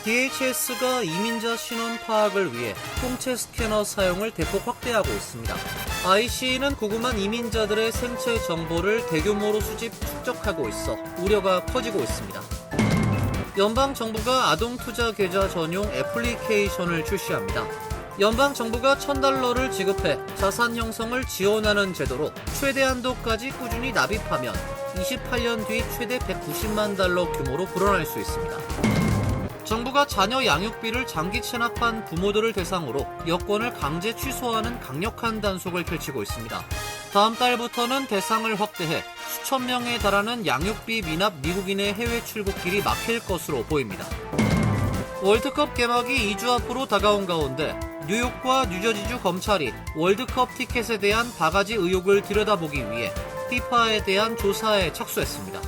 DHS가 이민자 신원 파악을 위해 홍채 스캐너 사용을 대폭 확대하고 있습니다. IC는 구금한 이민자들의 생체 정보를 대규모로 수집, 축적하고 있어 우려가 커지고 있습니다. 연방정부가 아동투자 계좌 전용 애플리케이션을 출시합니다. 연방정부가 $1,000를 지급해 자산 형성을 지원하는 제도로 최대 한도까지 꾸준히 납입하면 28년 뒤 최대 $190만 규모로 불어날 수 있습니다. 정부가 자녀 양육비를 장기 체납한 부모들을 대상으로 여권을 강제 취소하는 강력한 단속을 펼치고 있습니다. 다음 달부터는 대상을 확대해 수천 명에 달하는 양육비 미납 미국인의 해외 출국길이 막힐 것으로 보입니다. 월드컵 개막이 2주 앞으로 다가온 가운데 뉴욕과 뉴저지주 검찰이 월드컵 티켓에 대한 바가지 의혹을 들여다보기 위해 피파에 대한 조사에 착수했습니다.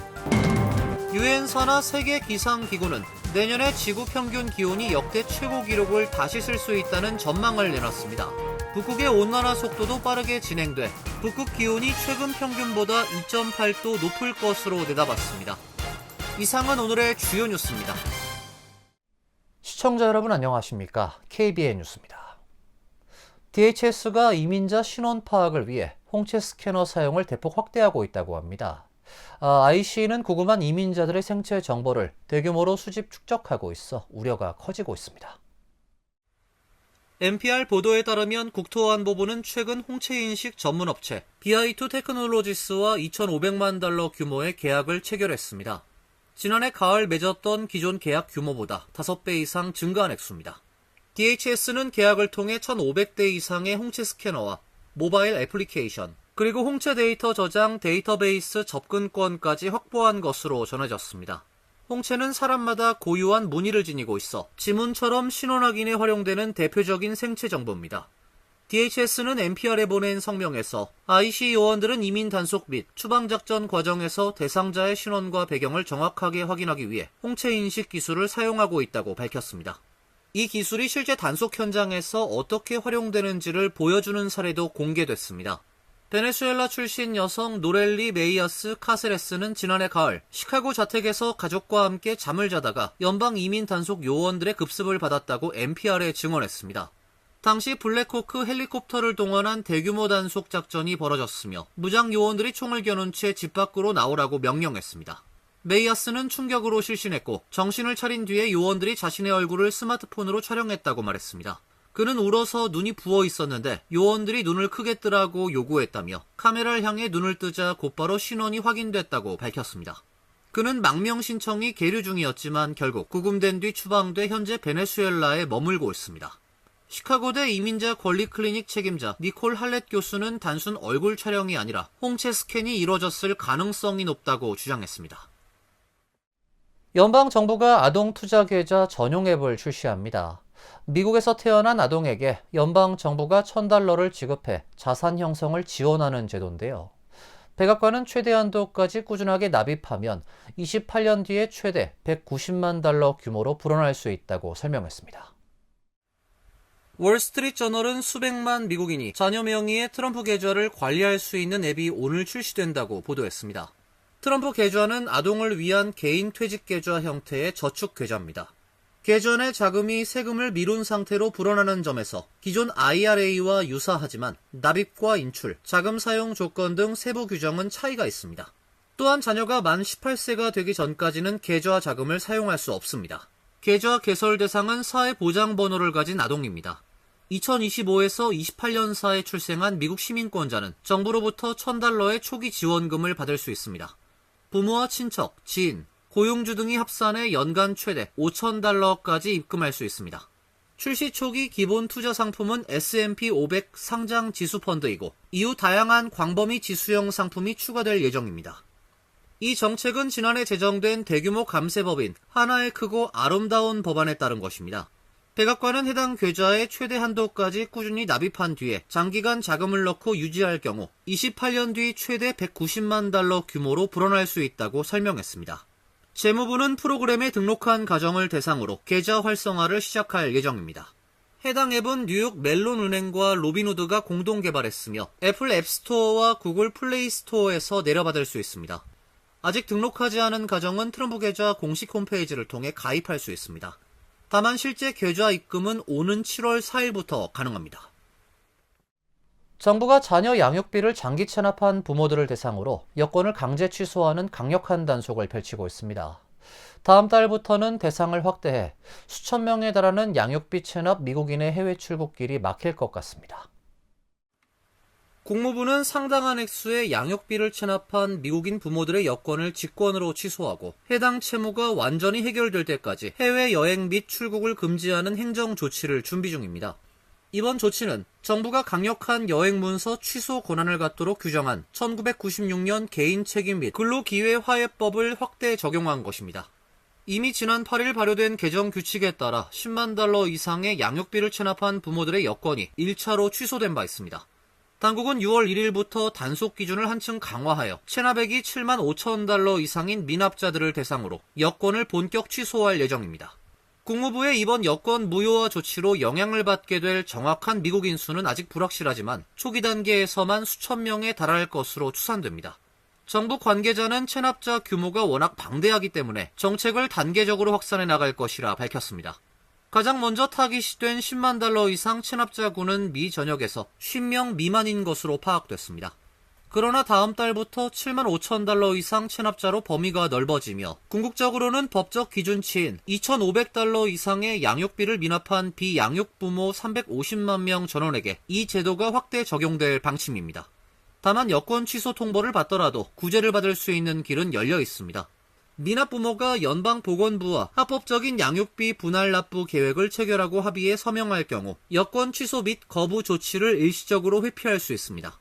유엔 산하 세계 기상기구는 내년에 지구 평균 기온이 역대 최고 기록을 다시 쓸 수 있다는 전망을 내놨습니다. 북극의 온난화 속도도 빠르게 진행돼 북극 기온이 최근 평균보다 2.8도 높을 것으로 내다봤습니다. 이상은 오늘의 주요 뉴스입니다. 시청자 여러분 안녕하십니까? KBN 뉴스입니다. DHS가 이민자 신원 파악을 위해 홍채 스캐너 사용을 대폭 확대하고 있다고 합니다. IC는 구금한 이민자들의 생체 정보를 대규모로 수집 축적하고 있어 우려가 커지고 있습니다. NPR 보도에 따르면 국토안보부는 최근 홍채인식 전문업체 BI2 테크놀로지스와 $2,500만 규모의 계약을 체결했습니다. 지난해 가을 맺었던 기존 계약 규모보다 5배 이상 증가한 액수입니다. DHS는 계약을 통해 1,500대 이상의 홍채 스캐너와 모바일 애플리케이션, 그리고 홍채 데이터 저장 데이터베이스 접근권까지 확보한 것으로 전해졌습니다. 홍채는 사람마다 고유한 무늬를 지니고 있어 지문처럼 신원 확인에 활용되는 대표적인 생체 정보입니다. DHS는 NPR에 보낸 성명에서 IC 요원들은 이민 단속 및 추방작전 과정에서 대상자의 신원과 배경을 정확하게 확인하기 위해 홍채 인식 기술을 사용하고 있다고 밝혔습니다. 이 기술이 실제 단속 현장에서 어떻게 활용되는지를 보여주는 사례도 공개됐습니다. 베네수엘라 출신 여성 노렐리 메이아스 카세레스는 지난해 가을 시카고 자택에서 가족과 함께 잠을 자다가 연방 이민 단속 요원들의 급습을 받았다고 NPR에 증언했습니다. 당시 블랙호크 헬리콥터를 동원한 대규모 단속 작전이 벌어졌으며 무장 요원들이 총을 겨눈 채 집 밖으로 나오라고 명령했습니다. 메이아스는 충격으로 실신했고 정신을 차린 뒤에 요원들이 자신의 얼굴을 스마트폰으로 촬영했다고 말했습니다. 그는 울어서 눈이 부어 있었는데 요원들이 눈을 크게 뜨라고 요구했다며 카메라를 향해 눈을 뜨자 곧바로 신원이 확인됐다고 밝혔습니다. 그는 망명 신청이 계류 중이었지만 결국 구금된 뒤 추방돼 현재 베네수엘라에 머물고 있습니다. 시카고대 이민자 권리 클리닉 책임자 니콜 할렛 교수는 단순 얼굴 촬영이 아니라 홍채 스캔이 이뤄졌을 가능성이 높다고 주장했습니다. 연방정부가 아동투자계좌 전용 앱을 출시합니다. 미국에서 태어난 아동에게 연방정부가 $1,000를 지급해 자산 형성을 지원하는 제도인데요. 백악관은 최대 한도까지 꾸준하게 납입하면 28년 뒤에 최대 $190만 규모로 불어날 수 있다고 설명했습니다. 월스트리트저널은 수백만 미국인이 자녀 명의의 트럼프 계좌를 관리할 수 있는 앱이 오늘 출시된다고 보도했습니다. 트럼프 계좌는 아동을 위한 개인 퇴직 계좌 형태의 저축 계좌입니다. 계좌 내 자금이 세금을 미룬 상태로 불어나는 점에서 기존 IRA와 유사하지만 납입과 인출, 자금 사용 조건 등 세부 규정은 차이가 있습니다. 또한 자녀가 만 18세가 되기 전까지는 계좌 자금을 사용할 수 없습니다. 계좌 개설 대상은 사회보장번호를 가진 아동입니다. 2025에서 28년 사이에 출생한 미국 시민권자는 정부로부터 $1,000의 초기 지원금을 받을 수 있습니다. 부모와 친척, 지인, 고용주 등이 합산해 연간 최대 $5,000까지 입금할 수 있습니다. 출시 초기 기본 투자 상품은 S&P 500 상장 지수 펀드이고 이후 다양한 광범위 지수형 상품이 추가될 예정입니다. 이 정책은 지난해 제정된 대규모 감세법인 하나의 크고 아름다운 법안에 따른 것입니다. 백악관은 해당 계좌에 최대 한도까지 꾸준히 납입한 뒤에 장기간 자금을 넣고 유지할 경우 28년 뒤 최대 $190만 규모로 불어날 수 있다고 설명했습니다. 재무부는 프로그램에 등록한 가정을 대상으로 계좌 활성화를 시작할 예정입니다. 해당 앱은 뉴욕 멜론은행과 로빈후드가 공동 개발했으며 애플 앱스토어와 구글 플레이 스토어에서 내려받을 수 있습니다. 아직 등록하지 않은 가정은 트럼프 계좌 공식 홈페이지를 통해 가입할 수 있습니다. 다만 실제 계좌 입금은 오는 7월 4일부터 가능합니다. 정부가 자녀 양육비를 장기 체납한 부모들을 대상으로 여권을 강제 취소하는 강력한 단속을 펼치고 있습니다. 다음 달부터는 대상을 확대해 수천 명에 달하는 양육비 체납 미국인의 해외 출국길이 막힐 것 같습니다. 국무부는 상당한 액수의 양육비를 체납한 미국인 부모들의 여권을 직권으로 취소하고 해당 채무가 완전히 해결될 때까지 해외여행 및 출국을 금지하는 행정 조치를 준비 중입니다. 이번 조치는 정부가 강력한 여행문서 취소 권한을 갖도록 규정한 1996년 개인책임 및 근로기회화해법을 확대 적용한 것입니다. 이미 지난 8일 발효된 개정 규칙에 따라 10만 달러 이상의 양육비를 체납한 부모들의 여권이 1차로 취소된 바 있습니다. 당국은 6월 1일부터 단속 기준을 한층 강화하여 체납액이 7만 5천 달러 이상인 미납자들을 대상으로 여권을 본격 취소할 예정입니다. 국무부의 이번 여권 무효화 조치로 영향을 받게 될 정확한 미국인 수는 아직 불확실하지만 초기 단계에서만 수천 명에 달할 것으로 추산됩니다. 정부 관계자는 체납자 규모가 워낙 방대하기 때문에 정책을 단계적으로 확산해 나갈 것이라 밝혔습니다. 가장 먼저 타깃이 된 10만 달러 이상 체납자군은 미 전역에서 50명 미만인 것으로 파악됐습니다. 그러나 다음 달부터 7만 5천 달러 이상 체납자로 범위가 넓어지며 궁극적으로는 법적 기준치인 2,500달러 이상의 양육비를 미납한 비양육부모 350만 명 전원에게 이 제도가 확대 적용될 방침입니다. 다만 여권 취소 통보를 받더라도 구제를 받을 수 있는 길은 열려 있습니다. 미납부모가 연방보건부와 합법적인 양육비 분할 납부 계획을 체결하고 합의에 서명할 경우 여권 취소 및 거부 조치를 일시적으로 회피할 수 있습니다.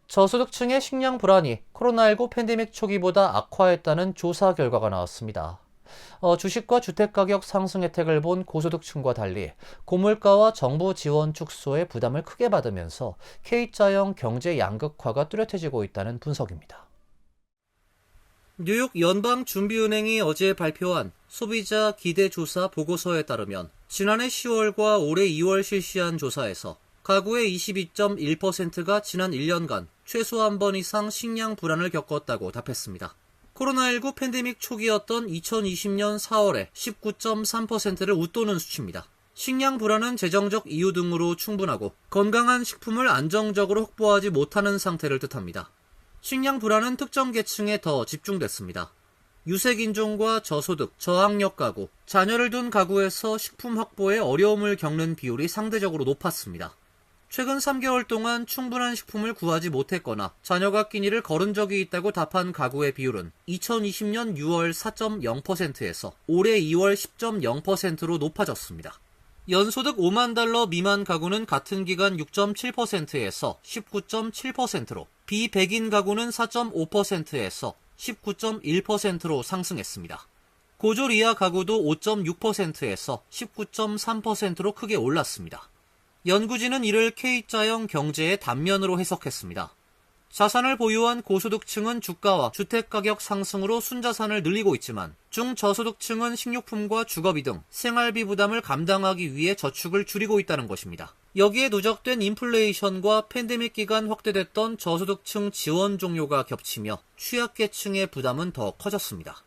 저소득층의 식량 불안이 코로나19 팬데믹 초기보다 악화했다는 조사 결과가 나왔습니다. 주식과 주택가격 상승 혜택을 본 고소득층과 달리 고물가와 정부 지원 축소의 부담을 크게 받으면서 K자형 경제 양극화가 뚜렷해지고 있다는 분석입니다. 뉴욕 연방준비은행이 어제 발표한 소비자 기대조사 보고서에 따르면 지난해 10월과 올해 2월 실시한 조사에서 가구의 22.1%가 지난 1년간 최소 한 번 이상 식량 불안을 겪었다고 답했습니다. 코로나19 팬데믹 초기였던 2020년 4월에 19.3%를 웃도는 수치입니다. 식량 불안은 재정적 이유 등으로 충분하고 건강한 식품을 안정적으로 확보하지 못하는 상태를 뜻합니다. 식량 불안은 특정 계층에 더 집중됐습니다. 유색인종과 저소득, 저학력 가구, 자녀를 둔 가구에서 식품 확보에 어려움을 겪는 비율이 상대적으로 높았습니다. 최근 3개월 동안 충분한 식품을 구하지 못했거나 자녀가 끼니를 거른 적이 있다고 답한 가구의 비율은 2020년 6월 4.0%에서 올해 2월 10.0%로 높아졌습니다. 연소득 5만 달러 미만 가구는 같은 기간 6.7%에서 19.7%로, 비백인 가구는 4.5%에서 19.1%로 상승했습니다. 고졸 이하 가구도 5.6%에서 19.3%로 크게 올랐습니다. 연구진은 이를 K자형 경제의 단면으로 해석했습니다. 자산을 보유한 고소득층은 주가와 주택가격 상승으로 순자산을 늘리고 있지만 중저소득층은 식료품과 주거비 등 생활비 부담을 감당하기 위해 저축을 줄이고 있다는 것입니다. 여기에 누적된 인플레이션과 팬데믹 기간 확대됐던 저소득층 지원 종료가 겹치며 취약계층의 부담은 더 커졌습니다.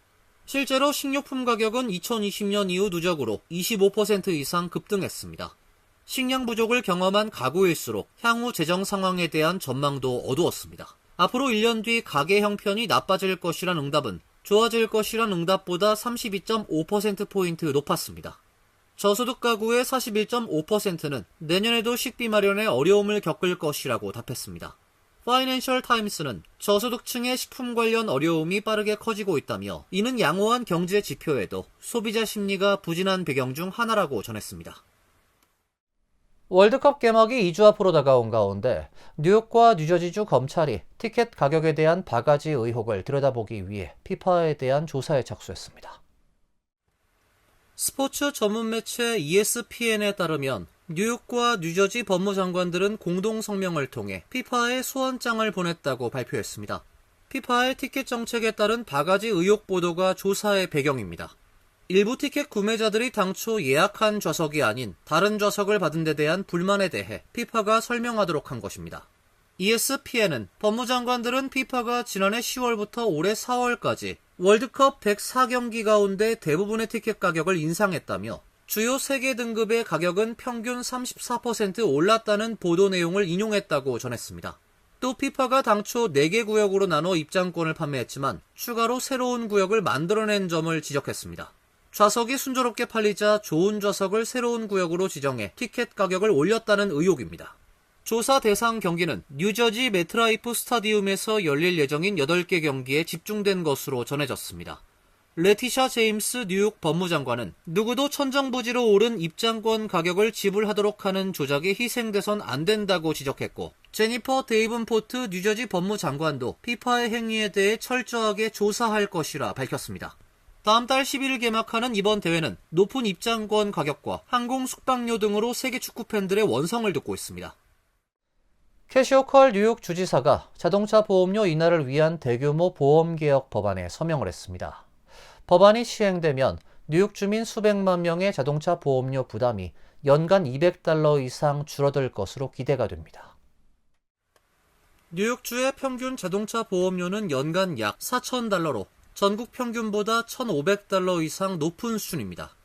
실제로 식료품 가격은 2020년 이후 누적으로 25% 이상 급등했습니다. 식량 부족을 경험한 가구일수록 향후 재정 상황에 대한 전망도 어두웠습니다. 앞으로 1년 뒤 가계 형편이 나빠질 것이란 응답은 좋아질 것이란 응답보다 32.5%포인트 높았습니다. 저소득 가구의 41.5%는 내년에도 식비 마련에 어려움을 겪을 것이라고 답했습니다. 파이낸셜 타임스는 저소득층의 식품 관련 어려움이 빠르게 커지고 있다며 이는 양호한 경제 지표에도 소비자 심리가 부진한 배경 중 하나라고 전했습니다. 월드컵 개막이 2주 앞으로 다가온 가운데 뉴욕과 뉴저지주 검찰이 티켓 가격에 대한 바가지 의혹을 들여다보기 위해 피파에 대한 조사에 착수했습니다. 스포츠 전문 매체 ESPN에 따르면 뉴욕과 뉴저지 법무장관들은 공동 성명을 통해 피파에 소환장을 보냈다고 발표했습니다. 피파의 티켓 정책에 따른 바가지 의혹 보도가 조사의 배경입니다. 일부 티켓 구매자들이 당초 예약한 좌석이 아닌 다른 좌석을 받은 데 대한 불만에 대해 피파가 설명하도록 한 것입니다. ESPN은 법무장관들은 피파가 지난해 10월부터 올해 4월까지 월드컵 104경기 가운데 대부분의 티켓 가격을 인상했다며 주요 세계 등급의 가격은 평균 34% 올랐다는 보도 내용을 인용했다고 전했습니다. 또 피파가 당초 4개 구역으로 나눠 입장권을 판매했지만 추가로 새로운 구역을 만들어낸 점을 지적했습니다. 좌석이 순조롭게 팔리자 좋은 좌석을 새로운 구역으로 지정해 티켓 가격을 올렸다는 의혹입니다. 조사 대상 경기는 뉴저지 메트라이프 스타디움에서 열릴 예정인 8개 경기에 집중된 것으로 전해졌습니다. 레티샤 제임스 뉴욕 법무장관은 누구도 천정부지로 오른 입장권 가격을 지불하도록 하는 조작에 희생돼선 안 된다고 지적했고, 제니퍼 데이븐포트 뉴저지 법무장관도 피파의 행위에 대해 철저하게 조사할 것이라 밝혔습니다. 다음 달 11일 개막하는 이번 대회는 높은 입장권 가격과 항공 숙박료 등으로 세계 축구 팬들의 원성을 듣고 있습니다. 캐시오컬 뉴욕 주지사가 자동차 보험료 인하를 위한 대규모 보험개혁 법안에 서명을 했습니다. 법안이 시행되면 뉴욕 주민 수백만 명의 자동차 보험료 부담이 연간 $200 이상 줄어들 것으로 기대가 됩니다. 뉴욕주의 평균 자동차 보험료는 연간 약 $4,000로 전국 평균보다 $1,500 이상 높은 수준입니다.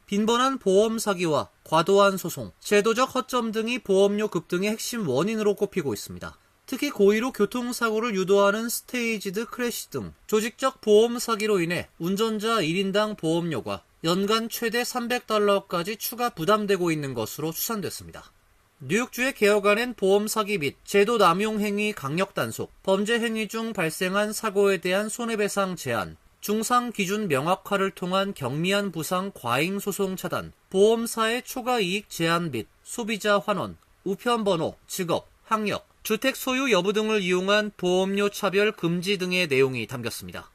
빈번한 보험 사기와 과도한 소송, 제도적 허점 등이 보험료 급등의 핵심 원인으로 꼽히고 있습니다. 특히 고의로 교통사고를 유도하는 스테이지드 크래시 등 조직적 보험 사기로 인해 운전자 1인당 보험료가 연간 최대 $300까지 추가 부담되고 있는 것으로 추산됐습니다. 뉴욕주의 개혁안엔 보험 사기 및 제도 남용 행위 강력 단속, 범죄 행위 중 발생한 사고에 대한 손해배상 제한, 중상 기준 명확화를 통한 경미한 부상 과잉 소송 차단, 보험사의 초과 이익 제한 및 소비자 환원, 우편번호, 직업, 학력, 주택 소유 여부 등을 이용한 보험료 차별 금지 등의 내용이 담겼습니다.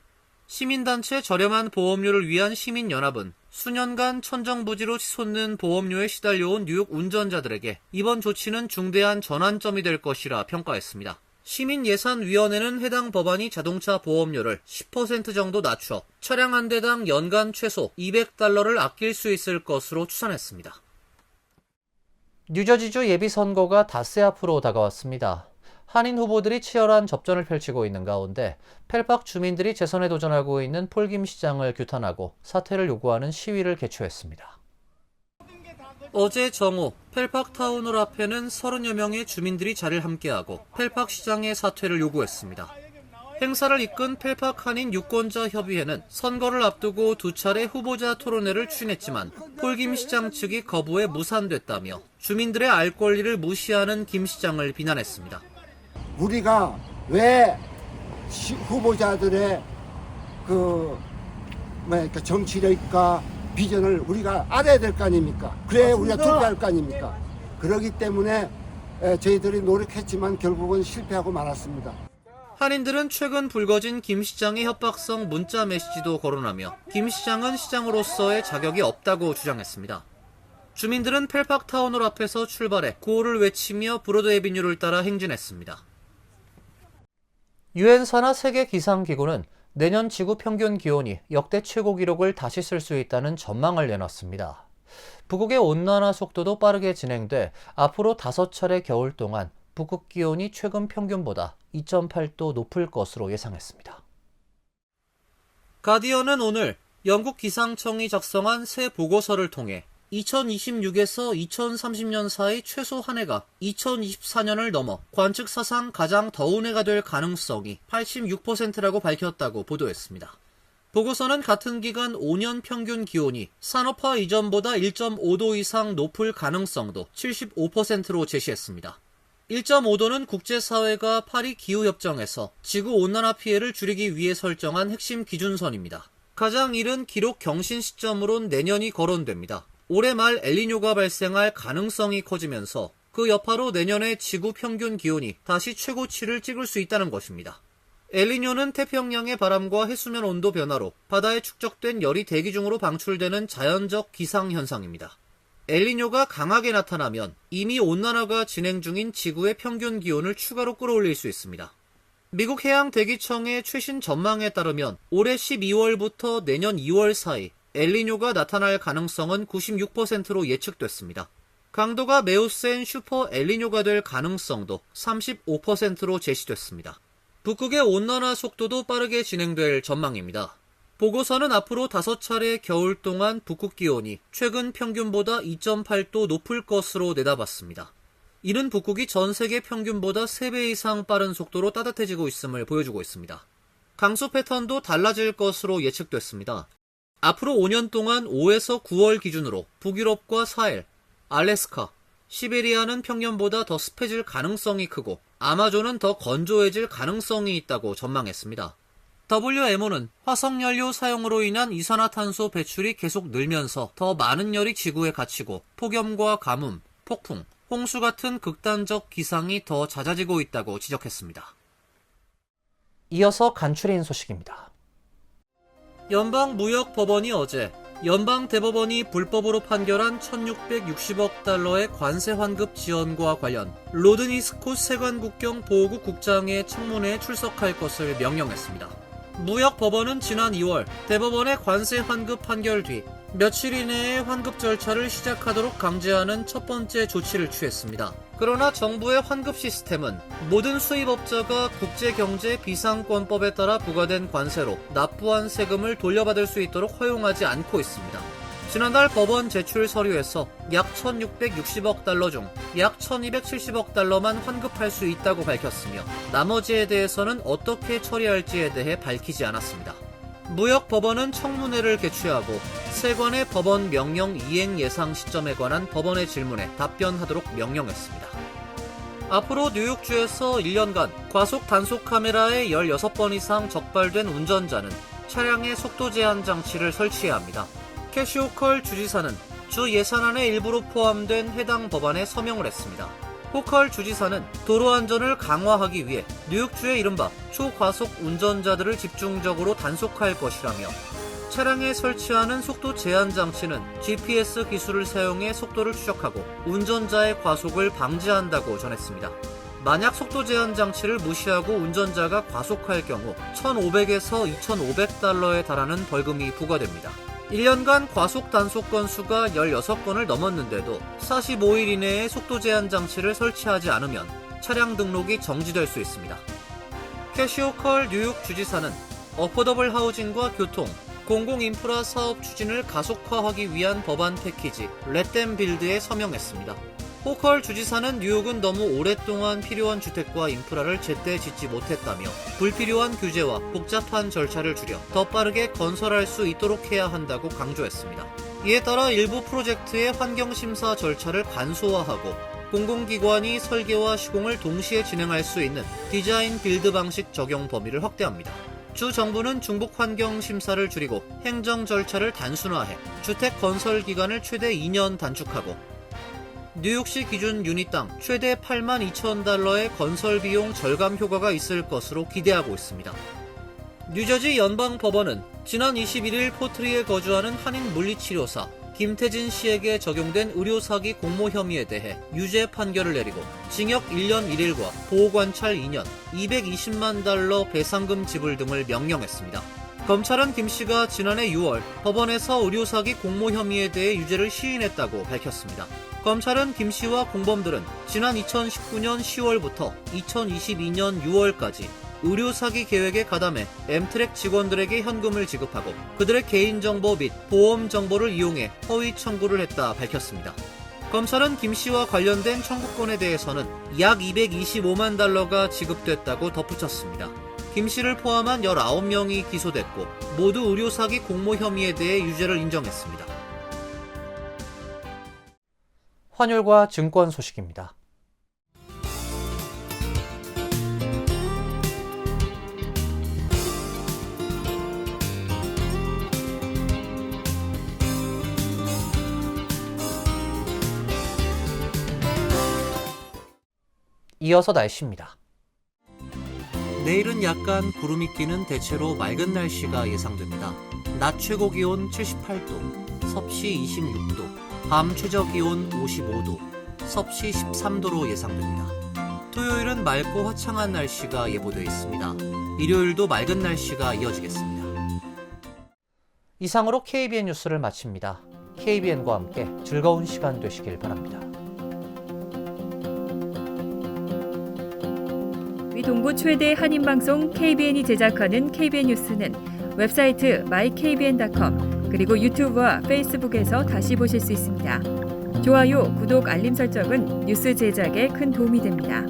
시민단체 저렴한 보험료를 위한 시민연합은 수년간 천정부지로 치솟는 보험료에 시달려온 뉴욕 운전자들에게 이번 조치는 중대한 전환점이 될 것이라 평가했습니다. 시민예산위원회는 해당 법안이 자동차 보험료를 10% 정도 낮춰 차량 한 대당 연간 최소 $200를 아낄 수 있을 것으로 추산했습니다. 뉴저지주 예비선거가 닷새 앞으로 다가왔습니다. 한인 후보들이 치열한 접전을 펼치고 있는 가운데 펠팍 주민들이 재선에 도전하고 있는 폴김 시장을 규탄하고 사퇴를 요구하는 시위를 개최했습니다. 어제 정오 펠팍 타운홀 앞에는 30여 명의 주민들이 자리를 함께하고 펠팍 시장의 사퇴를 요구했습니다. 행사를 이끈 펠팍 한인 유권자 협의회는 선거를 앞두고 2차례 후보자 토론회를 추진했지만 폴김 시장 측이 거부해 무산됐다며 주민들의 알 권리를 무시하는 김 시장을 비난했습니다. 우리가 왜 후보자들의 정치력과 비전을 우리가 알아야 될 거 아닙니까? 그래 우리가 투표할 거 아닙니까? 그렇기 때문에 저희들이 노력했지만 결국은 실패하고 말았습니다. 한인들은 최근 불거진 김 시장의 협박성 문자 메시지도 거론하며 김 시장은 시장으로서의 자격이 없다고 주장했습니다. 주민들은 펠팍 타운홀 앞에서 출발해 구호를 외치며 브로드 애비뉴를 따라 행진했습니다. 유엔 산하 세계 기상기구는 내년 지구 평균 기온이 역대 최고 기록을 다시 쓸 수 있다는 전망을 내놨습니다. 북극의 온난화 속도도 빠르게 진행돼 앞으로 5차례 겨울 동안 북극 기온이 최근 평균보다 2.8도 높을 것으로 예상했습니다. 가디언은 오늘 영국 기상청이 작성한 새 보고서를 통해 2026에서 2030년 사이 최소 한 해가 2024년을 넘어 관측 사상 가장 더운 해가 될 가능성이 86%라고 밝혔다고 보도했습니다. 보고서는 같은 기간 5년 평균 기온이 산업화 이전보다 1.5도 이상 높을 가능성도 75%로 제시했습니다. 1.5도는 국제사회가 파리 기후협정에서 지구온난화 피해를 줄이기 위해 설정한 핵심 기준선입니다. 가장 이른 기록 경신 시점으론 내년이 거론됩니다. 올해 말 엘니뇨가 발생할 가능성이 커지면서 그 여파로 내년에 지구 평균 기온이 다시 최고치를 찍을 수 있다는 것입니다. 엘니뇨는 태평양의 바람과 해수면 온도 변화로 바다에 축적된 열이 대기 중으로 방출되는 자연적 기상현상입니다. 엘니뇨가 강하게 나타나면 이미 온난화가 진행 중인 지구의 평균 기온을 추가로 끌어올릴 수 있습니다. 미국 해양대기청의 최신 전망에 따르면 올해 12월부터 내년 2월 사이 엘니뇨가 나타날 가능성은 96%로 예측됐습니다. 강도가 매우 센 슈퍼 엘니뇨가 될 가능성도 35%로 제시됐습니다. 북극의 온난화 속도도 빠르게 진행될 전망입니다. 보고서는 앞으로 5차례 겨울 동안 북극 기온이 최근 평균보다 2.8도 높을 것으로 내다봤습니다. 이는 북극이 전 세계 평균보다 3배 이상 빠른 속도로 따뜻해지고 있음을 보여주고 있습니다. 강수 패턴도 달라질 것으로 예측됐습니다. 앞으로 5년 동안 5에서 9월 기준으로 북유럽과 사헬, 알래스카, 시베리아는 평년보다 더 습해질 가능성이 크고 아마존은 더 건조해질 가능성이 있다고 전망했습니다. WMO는 화석연료 사용으로 인한 이산화탄소 배출이 계속 늘면서 더 많은 열이 지구에 갇히고 폭염과 가뭄, 폭풍, 홍수 같은 극단적 기상이 더 잦아지고 있다고 지적했습니다. 이어서 간추린 소식입니다. 연방무역법원이 어제 연방대법원이 불법으로 판결한 1,660억 달러의 관세 환급 지원과 관련 로드니 스콧 세관국경 보호국 국장의 청문회에 출석할 것을 명령했습니다. 무역법원은 지난 2월 대법원의 관세 환급 판결 뒤 며칠 이내에 환급 절차를 시작하도록 강제하는 첫 번째 조치를 취했습니다. 그러나 정부의 환급 시스템은 모든 수입업자가 국제경제비상권법에 따라 부과된 관세로 납부한 세금을 돌려받을 수 있도록 허용하지 않고 있습니다. 지난달 법원 제출 서류에서 약 1,660억 달러 중 약 1,270억 달러만 환급할 수 있다고 밝혔으며 나머지에 대해서는 어떻게 처리할지에 대해 밝히지 않았습니다. 무역법원은 청문회를 개최하고 세관의 법원 명령 이행 예상 시점에 관한 법원의 질문에 답변하도록 명령했습니다. 앞으로 뉴욕주에서 1년간 과속 단속 카메라에 16번 이상 적발된 운전자는 차량의 속도 제한 장치를 설치해야 합니다. 캐시 호컬 주지사는 주 예산안의 일부로 포함된 해당 법안에 서명을 했습니다. 호컬 주지사는 도로 안전을 강화하기 위해 뉴욕주의 이른바 초과속 운전자들을 집중적으로 단속할 것이라며 차량에 설치하는 속도 제한 장치는 GPS 기술을 사용해 속도를 추적하고 운전자의 과속을 방지한다고 전했습니다. 만약 속도 제한 장치를 무시하고 운전자가 과속할 경우 1,500에서 2,500달러에 달하는 벌금이 부과됩니다. 1년간 과속 단속 건수가 16건을 넘었는데도 45일 이내에 속도 제한 장치를 설치하지 않으면 차량 등록이 정지될 수 있습니다. 캐시 호컬 뉴욕 주지사는 어포더블 하우징과 교통, 공공인프라 사업 추진을 가속화하기 위한 법안 패키지 렛댐 빌드에 서명했습니다. 호컬 주지사는 뉴욕은 너무 오랫동안 필요한 주택과 인프라를 제때 짓지 못했다며 불필요한 규제와 복잡한 절차를 줄여 더 빠르게 건설할 수 있도록 해야 한다고 강조했습니다. 이에 따라 일부 프로젝트의 환경심사 절차를 간소화하고 공공기관이 설계와 시공을 동시에 진행할 수 있는 디자인 빌드 방식 적용 범위를 확대합니다. 주 정부는 중복 환경 심사를 줄이고 행정 절차를 단순화해 주택 건설 기간을 최대 2년 단축하고 뉴욕시 기준 유닛당 최대 82,000달러의 건설 비용 절감 효과가 있을 것으로 기대하고 있습니다. 뉴저지 연방법원은 지난 21일 포트리에 거주하는 한인 물리치료사 김태진 씨에게 적용된 의료사기 공모 혐의에 대해 유죄 판결을 내리고 징역 1년 1일과 보호관찰 2년, 220만 달러 배상금 지불 등을 명령했습니다. 검찰은 김 씨가 지난해 6월 법원에서 의료사기 공모 혐의에 대해 유죄를 시인했다고 밝혔습니다. 검찰은 김 씨와 공범들은 지난 2019년 10월부터 2022년 6월까지 의료사기 계획에 가담해 엠트랙 직원들에게 현금을 지급하고 그들의 개인정보 및 보험 정보를 이용해 허위 청구를 했다 밝혔습니다. 검찰은 김 씨와 관련된 청구권에 대해서는 약 225만 달러가 지급됐다고 덧붙였습니다. 김 씨를 포함한 19명이 기소됐고 모두 의료사기 공모 혐의에 대해 유죄를 인정했습니다. 환율과 증권 소식입니다. 이어서 날씨입니다. 내일은 약간 구름이 끼는 대체로 맑은 날씨가 예상됩니다. 낮 최고 기온 78도, 섭씨 26도, 밤 최저 기온 55도, 섭씨 13도로 예상됩니다. 토요일은 맑고 화창한 날씨가 예보되어 있습니다. 일요일도 맑은 날씨가 이어지겠습니다. 이상으로 KBN 뉴스를 마칩니다. KBN과 함께 즐거운 시간 되시길 바랍니다. 동부 최대 한인방송 KBN이 제작하는 KBN 뉴스는 웹사이트 mykbn.com 그리고 유튜브와 페이스북에서 다시 보실 수 있습니다. 좋아요, 구독, 알림 설정은 뉴스 제작에 큰 도움이 됩니다.